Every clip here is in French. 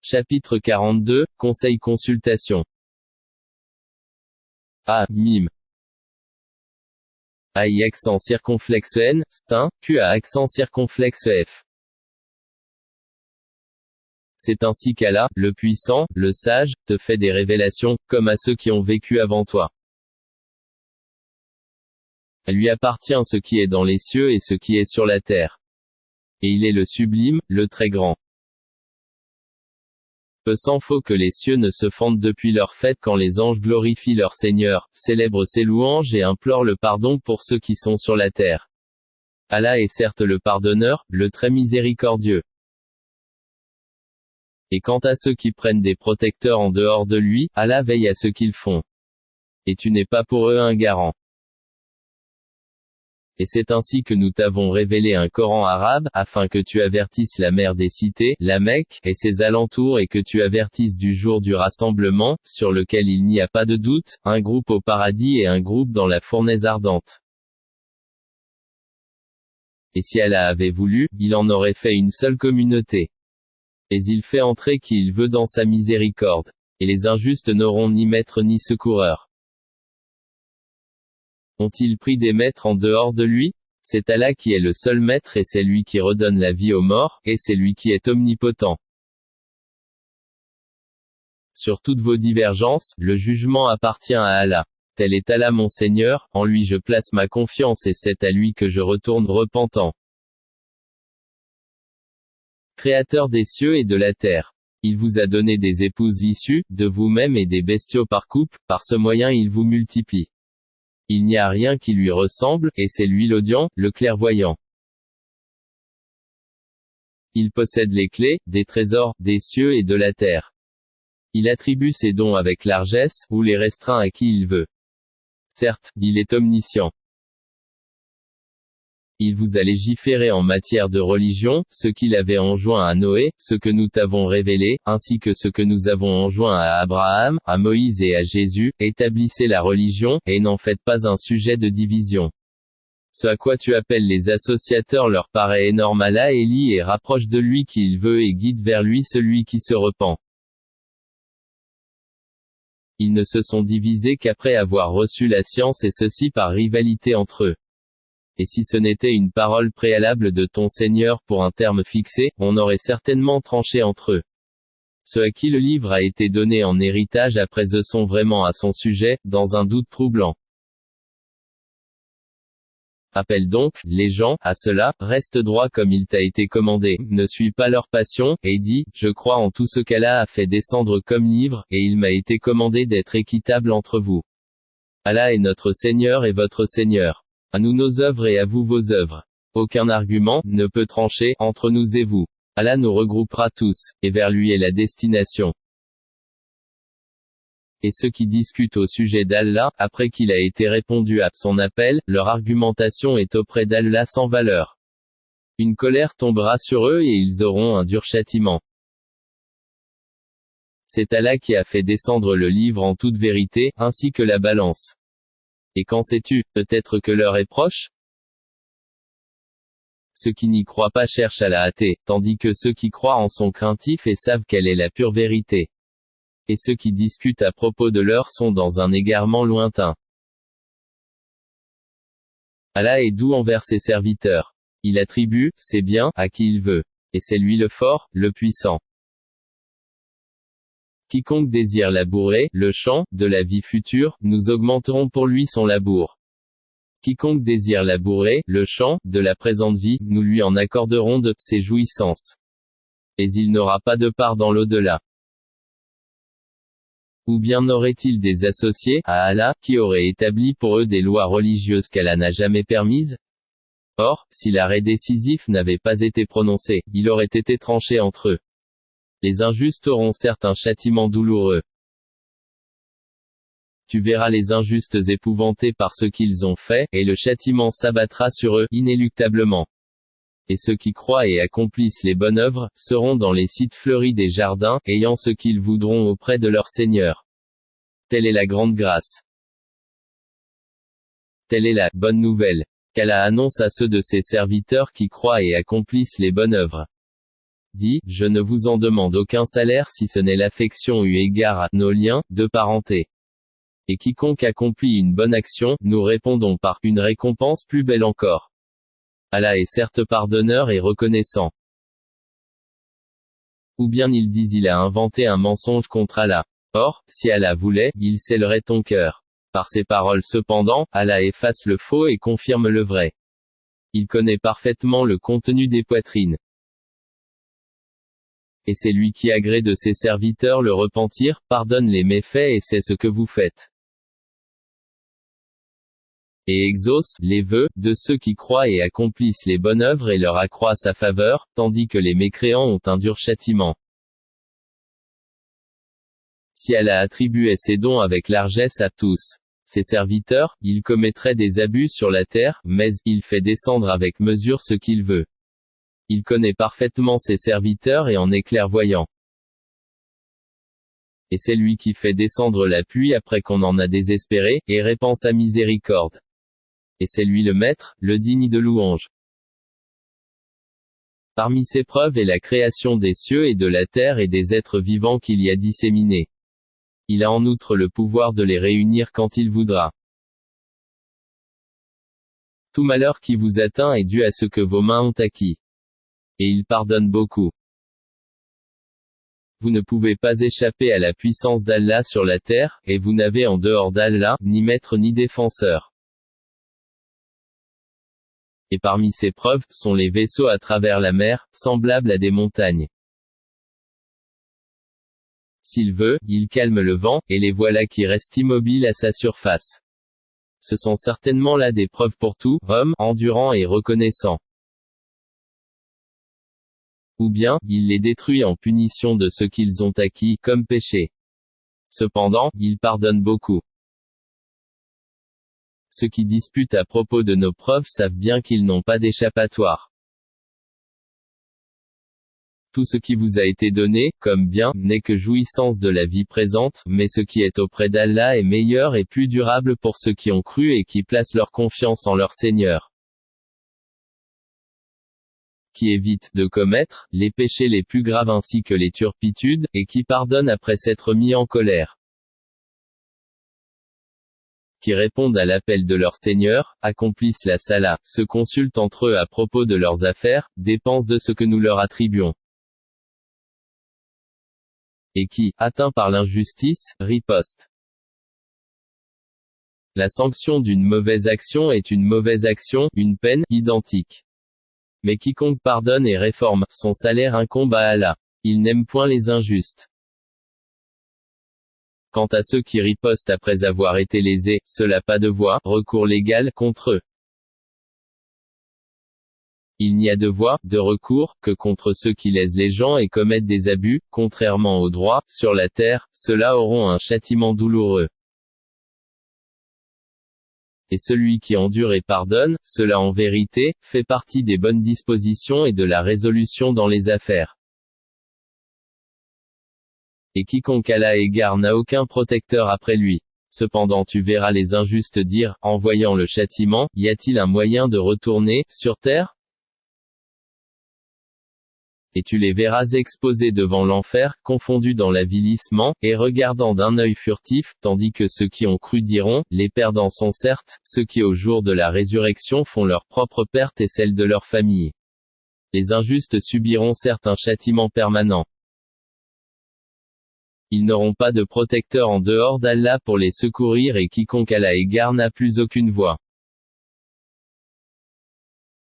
Chapitre 42, Conseil consultation. A. Mime. AI accent circonflexe N, Saint, Q à accent circonflexe F. C'est ainsi qu'Allah, le puissant, le sage, te fait des révélations, comme à ceux qui ont vécu avant toi. À lui appartient ce qui est dans les cieux et ce qui est sur la terre. Et il est le sublime, le très grand. Peu s'en faut que les cieux ne se fendent depuis leur fête quand les anges glorifient leur Seigneur, célèbrent ses louanges et implorent le pardon pour ceux qui sont sur la terre. Allah est certes le pardonneur, le très miséricordieux. Et quant à ceux qui prennent des protecteurs en dehors de lui, Allah veille à ce qu'ils font. Et tu n'es pas pour eux un garant. Et c'est ainsi que nous t'avons révélé un Coran arabe, afin que tu avertisses la mère des cités, la Mecque, et ses alentours et que tu avertisses du jour du rassemblement, sur lequel il n'y a pas de doute, un groupe au paradis et un groupe dans la fournaise ardente. Et si Allah avait voulu, il en aurait fait une seule communauté. Et il fait entrer qui il veut dans sa miséricorde. Et les injustes n'auront ni maître ni secoureur. Ont-ils pris des maîtres en dehors de lui? C'est Allah qui est le seul maître et c'est lui qui redonne la vie aux morts, et c'est lui qui est omnipotent. Sur toutes vos divergences, le jugement appartient à Allah. Tel est Allah mon Seigneur, en lui je place ma confiance et c'est à lui que je retourne repentant. Créateur des cieux et de la terre. Il vous a donné des épouses issues, de vous-même et des bestiaux par couple, par ce moyen il vous multiplie. Il n'y a rien qui lui ressemble, et c'est lui l'audient, le clairvoyant. Il possède les clés, des trésors, des cieux et de la terre. Il attribue ses dons avec largesse, ou les restreint à qui il veut. Certes, il est omniscient. Il vous a légiféré en matière de religion, ce qu'il avait enjoint à Noé, ce que nous t'avons révélé, ainsi que ce que nous avons enjoint à Abraham, à Moïse et à Jésus, établissez la religion, et n'en faites pas un sujet de division. Ce à quoi tu appelles les associateurs leur paraît énorme. Allah élit et rapproche de lui qui il veut et guide vers lui celui qui se repent. Ils ne se sont divisés qu'après avoir reçu la science et ceci par rivalité entre eux. Et si ce n'était une parole préalable de ton Seigneur pour un terme fixé, on aurait certainement tranché entre eux. Ceux à qui le livre a été donné en héritage après eux sont vraiment à son sujet, dans un doute troublant. Appelle donc, les gens, à cela, reste droit comme il t'a été commandé, ne suis pas leur passion, et dis, je crois en tout ce qu'Allah a fait descendre comme livre, et il m'a été commandé d'être équitable entre vous. Allah est notre Seigneur et votre Seigneur. À nous nos œuvres et à vous vos œuvres. Aucun argument ne peut trancher entre nous et vous. Allah nous regroupera tous, et vers lui est la destination. Et ceux qui discutent au sujet d'Allah, après qu'il a été répondu à son appel, leur argumentation est auprès d'Allah sans valeur. Une colère tombera sur eux et ils auront un dur châtiment. C'est Allah qui a fait descendre le livre en toute vérité, ainsi que la balance. Et qu'en sais-tu, peut-être que l'heure est proche? Ceux qui n'y croient pas cherchent à la hâter, tandis que ceux qui croient en sont craintifs et savent quelle est la pure vérité. Et ceux qui discutent à propos de l'heure sont dans un égarement lointain. Allah est doux envers ses serviteurs. Il attribue, ses biens, à qui il veut. Et c'est lui le fort, le puissant. Quiconque désire labourer, le champ, de la vie future, nous augmenterons pour lui son labour. Quiconque désire labourer, le champ, de la présente vie, nous lui en accorderons de ses jouissances. Et il n'aura pas de part dans l'au-delà. Ou bien aurait-il des associés, à Allah, qui auraient établi pour eux des lois religieuses qu'Allah n'a jamais permises? Or, si l'arrêt décisif n'avait pas été prononcé, il aurait été tranché entre eux. Les injustes auront certes un châtiment douloureux. Tu verras les injustes épouvantés par ce qu'ils ont fait, et le châtiment s'abattra sur eux, inéluctablement. Et ceux qui croient et accomplissent les bonnes œuvres, seront dans les sites fleuris des jardins, ayant ce qu'ils voudront auprès de leur Seigneur. Telle est la grande grâce. Telle est la bonne nouvelle qu'Allah annonce à ceux de ses serviteurs qui croient et accomplissent les bonnes œuvres. dit, je ne vous en demande aucun salaire si ce n'est l'affection eu égard à nos liens de parenté. Et quiconque accomplit une bonne action, nous répondons par une récompense plus belle encore. Allah est certes pardonneur et reconnaissant. Ou bien ils disent il a inventé un mensonge contre Allah. Or, si Allah voulait, il scellerait ton cœur. Par ces paroles cependant, Allah efface le faux et confirme le vrai. Il connaît parfaitement le contenu des poitrines. Et c'est lui qui agrée de ses serviteurs le repentir, pardonne les méfaits et sait ce que vous faites. Et exauce les vœux de ceux qui croient et accomplissent les bonnes œuvres et leur accroît sa faveur, tandis que les mécréants ont un dur châtiment. Si Allah attribuait ses dons avec largesse à tous ses serviteurs, il commettrait des abus sur la terre, mais il fait descendre avec mesure ce qu'il veut. Il connaît parfaitement ses serviteurs et en est clairvoyant. Et c'est lui qui fait descendre la pluie après qu'on en a désespéré, et répand sa miséricorde. Et c'est lui le maître, le digne de louange. Parmi ses preuves est la création des cieux et de la terre et des êtres vivants qu'il y a disséminés. Il a en outre le pouvoir de les réunir quand il voudra. Tout malheur qui vous atteint est dû à ce que vos mains ont acquis. Et il pardonne beaucoup. Vous ne pouvez pas échapper à la puissance d'Allah sur la terre, et vous n'avez en dehors d'Allah, ni maître ni défenseur. Et parmi ces preuves, sont les vaisseaux à travers la mer, semblables à des montagnes. S'il veut, il calme le vent, et les voilà qui restent immobiles à sa surface. Ce sont certainement là des preuves pour tout homme, endurant et reconnaissant. Ou bien, il les détruit en punition de ce qu'ils ont acquis, comme péché. Cependant, il pardonne beaucoup. Ceux qui disputent à propos de nos preuves savent bien qu'ils n'ont pas d'échappatoire. Tout ce qui vous a été donné, comme bien, n'est que jouissance de la vie présente, mais ce qui est auprès d'Allah est meilleur et plus durable pour ceux qui ont cru et qui placent leur confiance en leur Seigneur. Qui évite de commettre les péchés les plus graves ainsi que les turpitudes, et qui pardonne après s'être mis en colère. Qui répondent à l'appel de leur Seigneur, accomplissent la salat, se consultent entre eux à propos de leurs affaires, dépensent de ce que nous leur attribuons. Et qui, atteint par l'injustice, riposte. La sanction d'une mauvaise action est une mauvaise action, une peine, identique. Mais quiconque pardonne et réforme, son salaire incombe à Allah. Il n'aime point les injustes. Quant à ceux qui ripostent après avoir été lésés, cela pas de voie, recours légal, contre eux. Il n'y a de voie, de recours, que contre ceux qui lèsent les gens et commettent des abus, contrairement au droit, sur la terre, ceux-là auront un châtiment douloureux. Et celui qui endure et pardonne, cela en vérité, fait partie des bonnes dispositions et de la résolution dans les affaires. Et quiconque Allah égare n'a aucun protecteur après lui. Cependant tu verras les injustes dire, en voyant le châtiment, y a-t-il un moyen de retourner, sur terre? Et tu les verras exposés devant l'enfer, confondus dans l'avilissement, et regardant d'un œil furtif, tandis que ceux qui ont cru diront, les perdants sont certes, ceux qui au jour de la résurrection font leur propre perte et celle de leur famille. Les injustes subiront certes un châtiment permanent. Ils n'auront pas de protecteur en dehors d'Allah pour les secourir et quiconque Allah égare n'a plus aucune voie.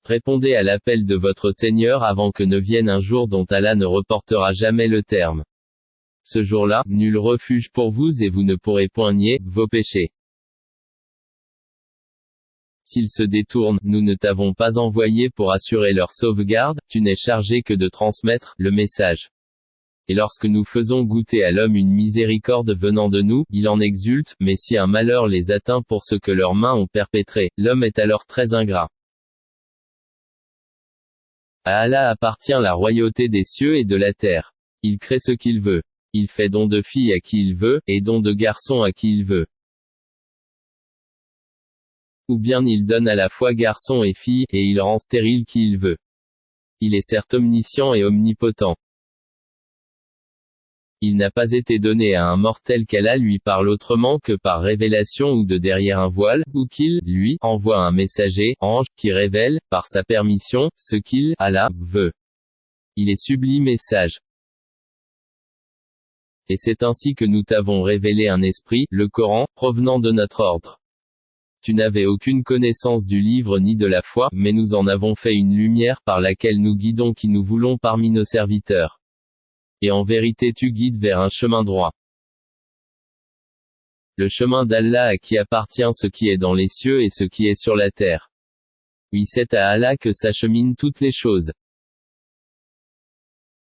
Répondez à l'appel de votre Seigneur avant que ne vienne un jour dont Allah ne reportera jamais le terme. Ce jour-là, nul refuge pour vous et vous ne pourrez point nier vos péchés. S'ils se détournent, nous ne t'avons pas envoyé pour assurer leur sauvegarde, tu n'es chargé que de transmettre le message. Et lorsque nous faisons goûter à l'homme une miséricorde venant de nous, il en exulte, mais si un malheur les atteint pour ce que leurs mains ont perpétré, l'homme est alors très ingrat. À Allah appartient la royauté des cieux et de la terre. Il crée ce qu'il veut. Il fait don de filles à qui il veut, et don de garçons à qui il veut. Ou bien il donne à la fois garçons et filles, et il rend stérile qui il veut. Il est certes omniscient et omnipotent. Il n'a pas été donné à un mortel qu'Allah lui parle autrement que par révélation ou de derrière un voile, ou qu'il, lui, envoie un messager, ange, qui révèle, par sa permission, ce qu'il, Allah, veut. Il est sublime et sage. Et c'est ainsi que nous t'avons révélé un esprit, le Coran, provenant de notre ordre. Tu n'avais aucune connaissance du livre ni de la foi, mais nous en avons fait une lumière par laquelle nous guidons qui nous voulons parmi nos serviteurs. Et en vérité tu guides vers un chemin droit. Le chemin d'Allah à qui appartient ce qui est dans les cieux et ce qui est sur la terre. Oui, c'est à Allah que s'acheminent toutes les choses.